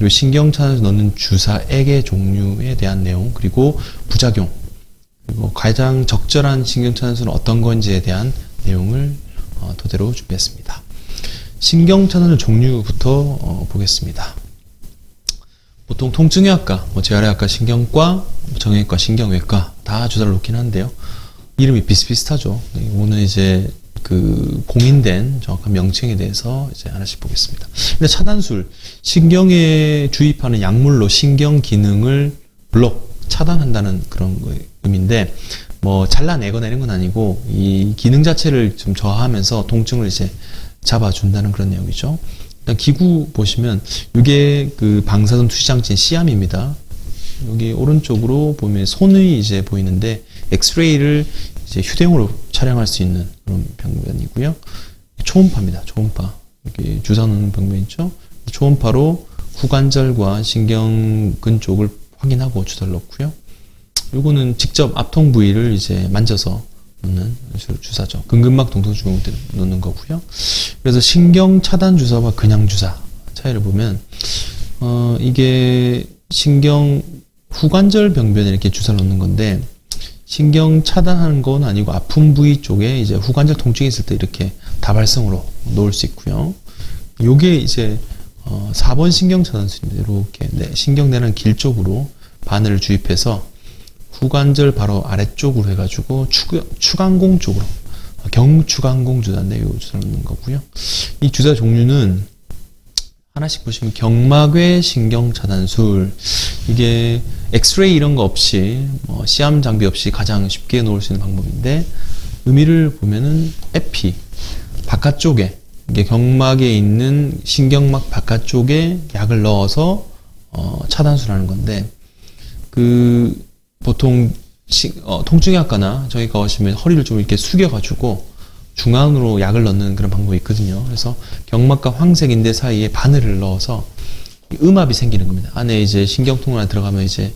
그리고 신경차단수 넣는 주사액의 종류에 대한 내용, 그리고 부작용, 그리고 가장 적절한 신경차단수는 어떤 건지에 대한 내용을 토대로 준비했습니다. 신경차단수 종류부터 보겠습니다. 보통 통증의학과, 재활의학과, 신경과, 정형외과, 신경외과 다 주사를 놓긴 한데요. 이름이 비슷비슷하죠. 오늘 이제 그 공인된 정확한 명칭에 대해서 이제 하나씩 보겠습니다. 근데 차단술, 신경에 주입하는 약물로 신경 기능을 블록, 차단한다는 그런 의미인데, 잘라내거나 이런 건 아니고 이 기능 자체를 좀 저하하면서 통증을 이제 잡아준다는 그런 내용이죠. 일단 기구 보시면 이게 그 방사선 투시장치인 시암입니다. 여기 오른쪽으로 보면 손이 이제 보이는데 엑스레이를 이제 휴대용으로 촬영할 수 있는 그런 병변이고요. 초음파입니다. 초음파. 여기 주사 놓는 병변 있죠. 초음파로 후관절과 신경근 쪽을 확인하고 주사를 넣고요. 요거는 직접 앞통 부위를 이제 만져서 놓는 주사죠. 근근막 동서주경 때 놓는 거고요. 그래서 신경 차단 주사와 그냥 주사 차이를 보면 이게 신경 후관절 병변에 이렇게 주사를 넣는 건데, 신경 차단하는 건 아니고 아픈 부위 쪽에 이제 후관절 통증이 있을 때 이렇게 다발성으로 놓을 수 있고요. 요게 이제 4번 신경 차단술입니다. 이렇게 신경 내는 길 쪽으로 바늘을 주입해서 후관절 바로 아래쪽으로 해가지고 추간공 쪽으로, 경추간공 주사인데 요 주사를 넣는 거고요. 이 주사 종류는 하나씩 보시면 경막외 신경 차단술, 이게 엑스레이 이런 거 없이 시암 장비 없이 가장 쉽게 놓을 수 있는 방법인데, 의미를 보면은 에피 바깥쪽에, 이게 경막에 있는 신경막 바깥쪽에 약을 넣어서 차단술하는 건데, 그 보통 통증의학과나 저희 가시면 허리를 좀 이렇게 숙여가지고 중앙으로 약을 넣는 그런 방법이 있거든요. 그래서 경막과 황색인대 사이에 바늘을 넣어서 음압이 생기는 겁니다. 안에 이제 신경통 안에 들어가면 이제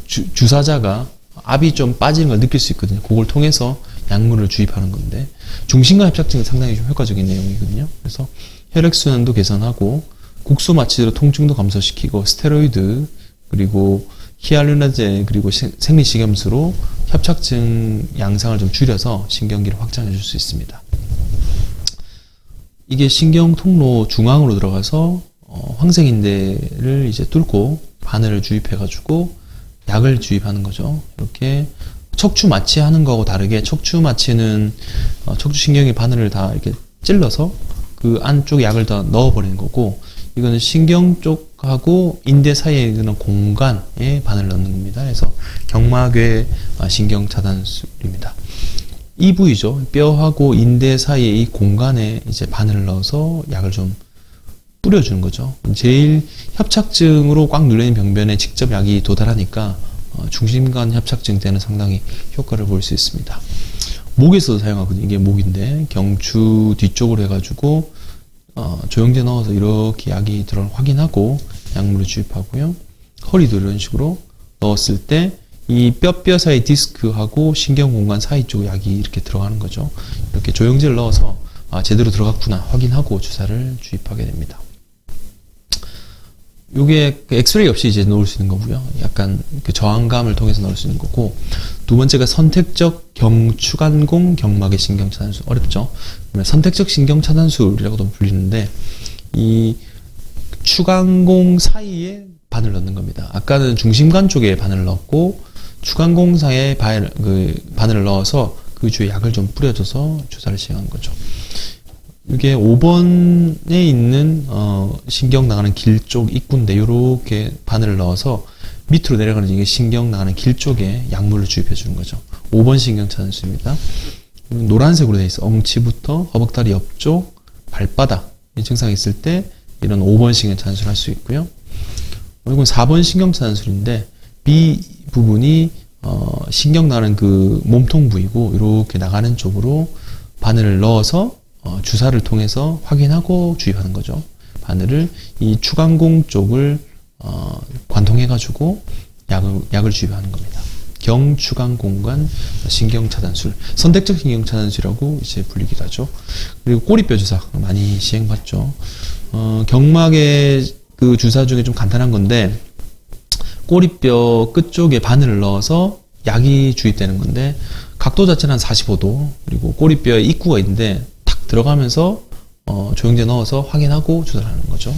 주사자가 압이 좀 빠지는 걸 느낄 수 있거든요. 그걸 통해서 약물을 주입하는 건데, 중심과 협착증은 상당히 좀 효과적인 내용이거든요. 그래서 혈액순환도 개선하고 국소 마취로 통증도 감소시키고 스테로이드, 그리고 히알루로니제, 그리고 생리식염수로 협착증 양상을 좀 줄여서 신경기를 확장해 줄 수 있습니다. 이게 신경 통로 중앙으로 들어가서 황색인대를 이제 뚫고 바늘을 주입해 가지고 약을 주입하는 거죠. 이렇게 척추 마취하는 거하고 다르게, 척추 마취는 척추신경의 바늘을 다 이렇게 찔러서 그 안쪽 약을 다 넣어버리는 거고, 이거는 신경 쪽하고 인대 사이에 있는 공간에 바늘을 넣는 겁니다. 그래서 경막외 신경 차단술입니다. 이 부위죠. 뼈하고 인대 사이에 이 공간에 이제 바늘을 넣어서 약을 좀 뿌려주는 거죠. 제일 협착증으로 꽉 눌려있는 병변에 직접 약이 도달하니까 중심간 협착증 때는 상당히 효과를 볼 수 있습니다. 목에서도 사용하거든요. 이게 목인데 경추 뒤쪽으로 해가지고 조영제 넣어서 이렇게 약이 들어가는 확인하고 약물을 주입하고요. 허리도 이런 식으로 넣었을 때 이 뼈 사이 디스크하고 신경 공간 사이 쪽 약이 이렇게 들어가는 거죠. 이렇게 조영제를 넣어서 제대로 들어갔구나 확인하고 주사를 주입하게 됩니다. 요게 엑스레이 없이 이제 넣을 수 있는 거고요. 약간 그 저항감을 통해서 넣을 수 있는 거고, 두 번째가 선택적 경추간공 경막의 신경 차단술. 어렵죠? 선택적 신경 차단술이라고도 불리는데, 이 추간공 사이에 바늘을 넣는 겁니다. 아까는 중심관 쪽에 바늘을 넣었고, 추간공 사이에 바늘을 넣어서 그 주위에 약을 좀 뿌려줘서 주사를 시행하는 거죠. 이게 5번에 있는 신경 나가는 길 쪽 입구인데, 요렇게 바늘을 넣어서 밑으로 내려가는 이게 신경 나가는 길 쪽에 약물을 주입해 주는 거죠. 5번 신경 차단술입니다. 노란색으로 되어 있어. 엉치부터 허벅다리 옆쪽, 발바닥 이 증상이 있을 때 이런 5번 신경 차단술 할 수 있고요. 이건 4번 신경 차단술인데, B 부분이 신경 나가는 그 몸통 부위고, 이렇게 나가는 쪽으로 바늘을 넣어서 주사를 통해서 확인하고 주입하는 거죠. 바늘을 이 추간공 쪽을 관통해가지고 약을 주입하는 겁니다. 경추간공간 신경차단술, 선택적 신경차단술이라고 이제 불리기도 하죠. 그리고 꼬리뼈 주사 많이 시행받죠. 경막의 그 주사 중에 좀 간단한 건데, 꼬리뼈 끝쪽에 바늘을 넣어서 약이 주입되는 건데, 각도 자체는 한 45도, 그리고 꼬리뼈에 입구가 있는데 탁 들어가면서 조영제 넣어서 확인하고 주사를 하는 거죠.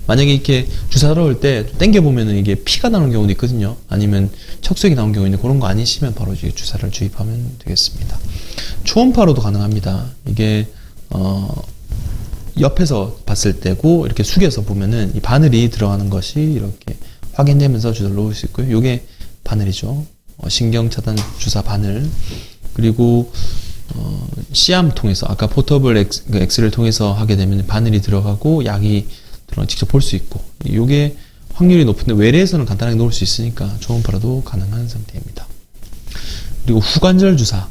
만약에 이렇게 주사를 넣을 때 당겨 보면은 이게 피가 나는 경우도 있거든요. 아니면 척수액이 나온 경우 있는데 그런 거 아니시면 바로 이제 주사를 주입하면 되겠습니다. 초음파로도 가능합니다. 이게 옆에서 봤을 때고 이렇게 숙여서 보면은 이 바늘이 들어가는 것이 이렇게 확인되면서 주사를 놓을 수 있고요. 이게 바늘이죠. 신경차단 주사 바늘. 그리고 시암 통해서 아까 포터블 엑스를 통해서 하게 되면 바늘이 들어가고 약이 직접 볼 수 있고, 이게 확률이 높은데 외래에서는 간단하게 놓을 수 있으니까 초음파로도 가능한 상태입니다. 그리고 후관절 주사.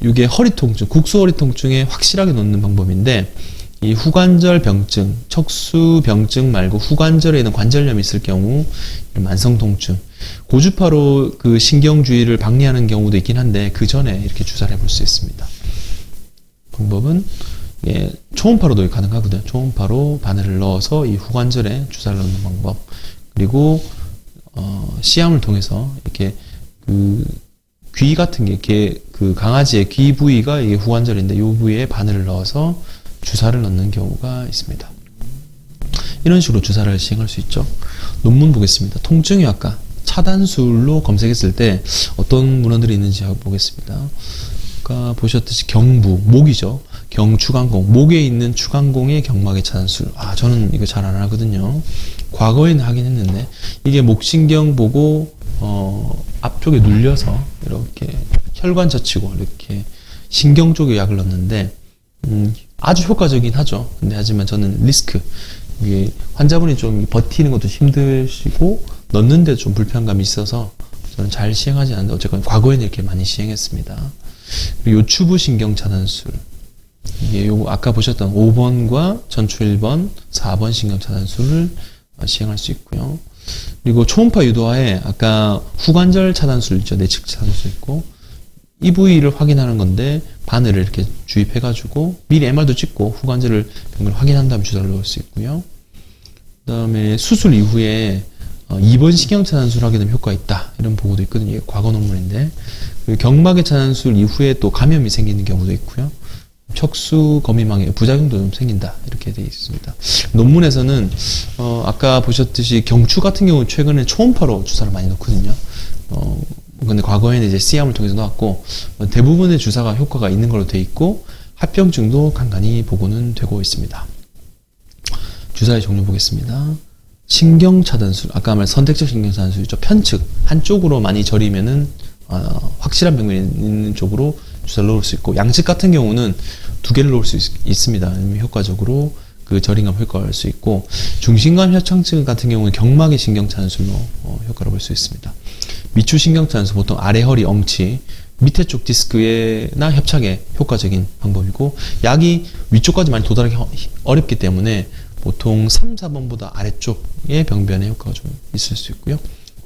이게 허리 통증, 국소 허리 통증에 확실하게 놓는 방법인데, 이 후관절 병증, 척수 병증 말고 후관절에 있는 관절염이 있을 경우 만성 통증, 고주파로 그 신경 주위를 박리하는 경우도 있긴 한데 그 전에 이렇게 주사를 해볼 수 있습니다. 방법은 초음파로도 가능하거든요. 초음파로 바늘을 넣어서 이 후관절에 주사를 넣는 방법. 그리고 시암을 통해서 이렇게 그 귀 같은 게 이렇게 그 강아지의 귀 부위가 이게 후관절인데 이 부위에 바늘을 넣어서 주사를 넣는 경우가 있습니다. 이런 식으로 주사를 시행할 수 있죠. 논문 보겠습니다. 통증이 아까 차단술로 검색했을 때 어떤 문헌들이 있는지 보겠습니다. 아까 보셨듯이 경부, 목이죠. 경추간공, 목에 있는 추간공의 경막의 차단술. 저는 이거 잘 안 하거든요. 과거에는 하긴 했는데 이게 목신경 보고 앞쪽에 눌려서 이렇게 혈관 젖히고 이렇게 신경 쪽에 약을 넣는데 아주 효과적이긴 하죠. 근데 하지만 저는 리스크, 이게 환자분이 좀 버티는 것도 힘드시고 넣는데 좀 불편감이 있어서 저는 잘 시행하지 않는데 어쨌건 과거에는 이렇게 많이 시행했습니다. 그리고 요추부 신경 차단술, 이게 요 아까 보셨던 5번과 전초 1번, 4번 신경 차단술을 시행할 수 있고요. 그리고 초음파 유도하에 아까 후관절 차단술 있죠. 내측 차단술 있고, 이 부위를 확인하는 건데 바늘을 이렇게 주입해가지고 미리 MR도 찍고 후관절을 확인한 다음에 주사를 넣을 수 있고요. 그 다음에 수술 이후에 2번 신경 차단술 하게 되면 효과가 있다, 이런 보고도 있거든요. 이게 과거 논문인데, 경막의 차단술 이후에 또 감염이 생기는 경우도 있고요. 척수 거미망에 부작용도 좀 생긴다, 이렇게 되어 있습니다. 논문에서는 아까 보셨듯이 경추 같은 경우 최근에 초음파로 주사를 많이 넣거든요. 근데 과거에는 이제 C암을 통해서 넣었고, 대부분의 주사가 효과가 있는 걸로 되어 있고 합병증도 간간히 보고는 되고 있습니다. 주사의 종류 보겠습니다. 신경차단술, 아까 말한 선택적 신경차단술이죠. 편측, 한쪽으로 많이 저리면은 확실한 병면이 있는 쪽으로 주사를 넣을 수 있고, 양측 같은 경우는 2개를 넣을 수 있습니다. 효과적으로 그 저림감 효과를 볼 수 있고, 중심감 협착증 같은 경우는 경막의 신경차단술로 효과를 볼 수 있습니다. 미추 신경차단술 보통 아래 허리 엉치, 밑에 쪽 디스크나 협착에 효과적인 방법이고, 약이 위쪽까지 많이 도달하기 어렵기 때문에 보통 3, 4번보다 아래쪽의 병변에 효과가 좀 있을 수 있고요.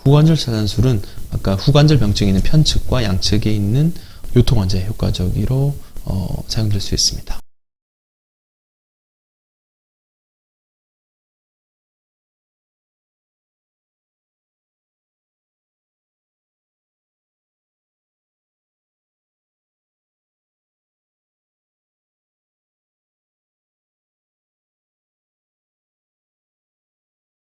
후관절 차단술은 아까 후관절 병증에 있는 편측과 양측에 있는 요통 환자에 효과적으로 사용될 수 있습니다.